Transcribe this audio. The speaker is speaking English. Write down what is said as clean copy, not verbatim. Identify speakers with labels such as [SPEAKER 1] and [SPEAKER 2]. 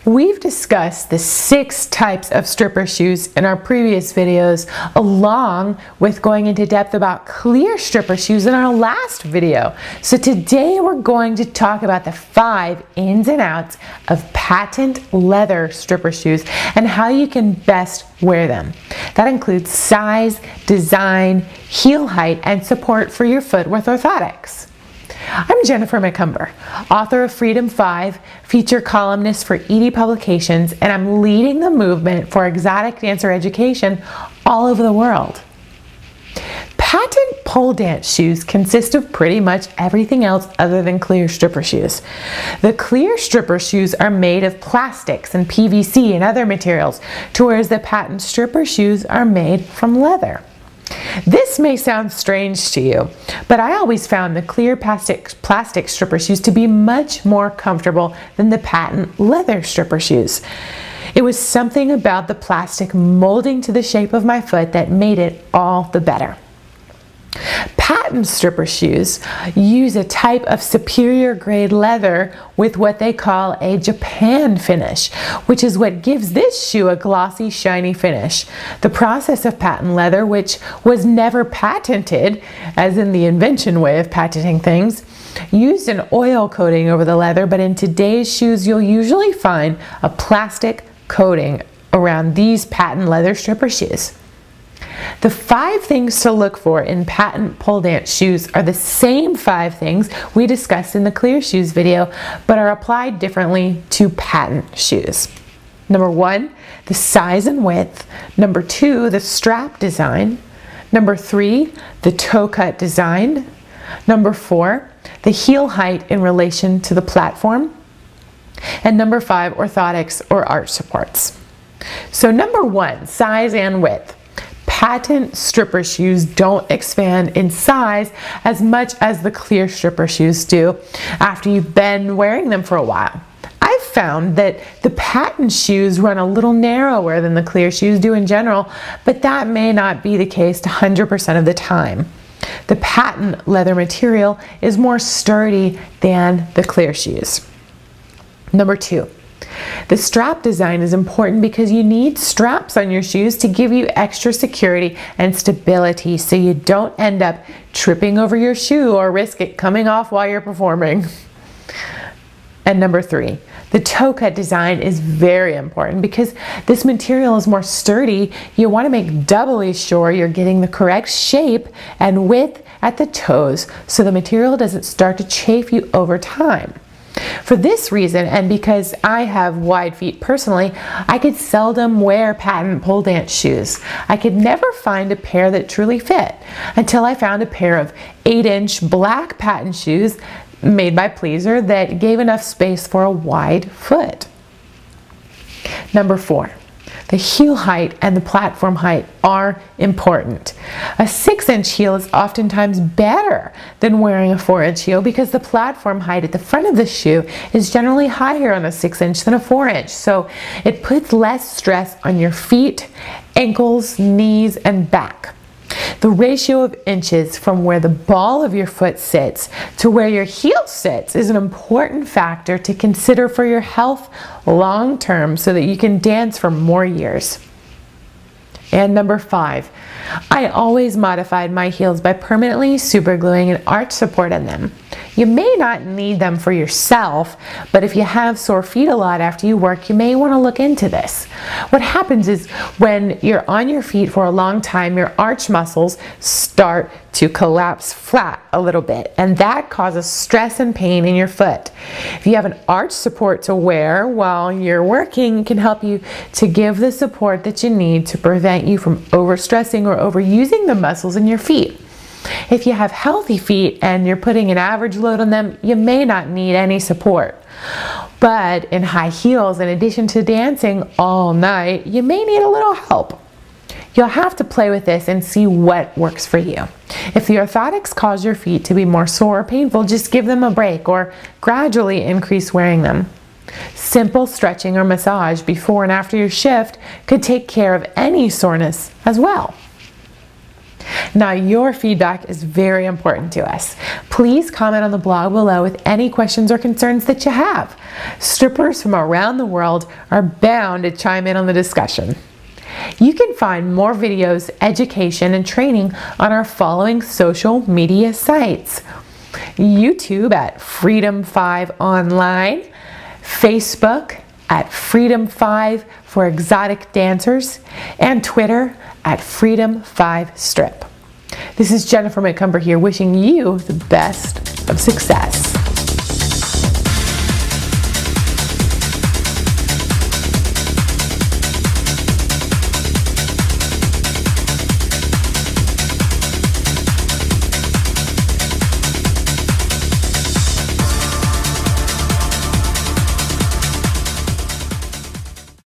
[SPEAKER 1] We've discussed the 6 types of stripper shoes in our previous videos, along with going into depth about clear stripper shoes in our last video. So today we're going to talk about the 5 ins and outs of patent leather stripper shoes and how you can best wear them. That includes size, design, heel height, and support for your foot with orthotics. I'm Jennifer McCumber, author of Freedom 5, feature columnist for ED Publications, and I'm leading the movement for exotic dancer education all over the world. Patent pole dance shoes consist of pretty much everything else other than clear stripper shoes. The clear stripper shoes are made of plastics and PVC and other materials, whereas the patent stripper shoes are made from leather. This may sound strange to you, but I always found the clear plastic stripper shoes to be much more comfortable than the patent leather stripper shoes. It was something about the plastic molding to the shape of my foot that made it all the better. Patent stripper shoes use a type of superior grade leather with what they call a Japan finish, which is what gives this shoe a glossy, shiny finish. The process of patent leather, which was never patented, as in the invention way of patenting things, used an oil coating over the leather, but in today's shoes you'll usually find a plastic coating around these patent leather stripper shoes. The 5 things to look for in patent pole dance shoes are the same 5 things we discussed in the clear shoes video, but are applied differently to patent shoes. Number 1, the size and width. Number 2, the strap design. Number 3, the toe cut design. Number 4, the heel height in relation to the platform. And number 5, orthotics or arch supports. So number 1, size and width. Patent stripper shoes don't expand in size as much as the clear stripper shoes do after you've been wearing them for a while. I've found that the patent shoes run a little narrower than the clear shoes do in general, but that may not be the case 100% of the time. The patent leather material is more sturdy than the clear shoes. Number 2. The strap design is important because you need straps on your shoes to give you extra security and stability so you don't end up tripping over your shoe or risk it coming off while you're performing. And number 3, the toe cut design is very important because this material is more sturdy. You want to make doubly sure you're getting the correct shape and width at the toes so the material doesn't start to chafe you over time. For this reason, and because I have wide feet personally, I could seldom wear patent pole dance shoes. I could never find a pair that truly fit until I found a pair of 8-inch black patent shoes made by Pleaser that gave enough space for a wide foot. Number 4. The heel height and the platform height are important. A 6-inch heel is oftentimes better than wearing a 4-inch heel because the platform height at the front of the shoe is generally higher on a 6-inch than a 4-inch. So it puts less stress on your feet, ankles, knees, and back. The ratio of inches from where the ball of your foot sits to where your heel sits is an important factor to consider for your health long term so that you can dance for more years. And number 5, I always modified my heels by permanently supergluing an arch support in them. You may not need them for yourself, but if you have sore feet a lot after you work, you may want to look into this. What happens is when you're on your feet for a long time, your arch muscles start to collapse flat a little bit, and that causes stress and pain in your foot. If you have an arch support to wear while you're working, it can help you to give the support that you need to prevent you from overstressing or overusing the muscles in your feet. If you have healthy feet and you're putting an average load on them, you may not need any support. But in high heels, in addition to dancing all night, you may need a little help. You'll have to play with this and see what works for you. If the orthotics cause your feet to be more sore or painful, just give them a break or gradually increase wearing them. Simple stretching or massage before and after your shift could take care of any soreness as well. Now, your feedback is very important to us. Please comment on the blog below with any questions or concerns that you have. Strippers from around the world are bound to chime in on the discussion. You can find more videos, education, and training on our following social media sites: YouTube at Freedom 5 Online, Facebook at Freedom 5 for exotic dancers, and Twitter at Freedom 5 Strip. This is Jennifer McCumber here, wishing you the best of success.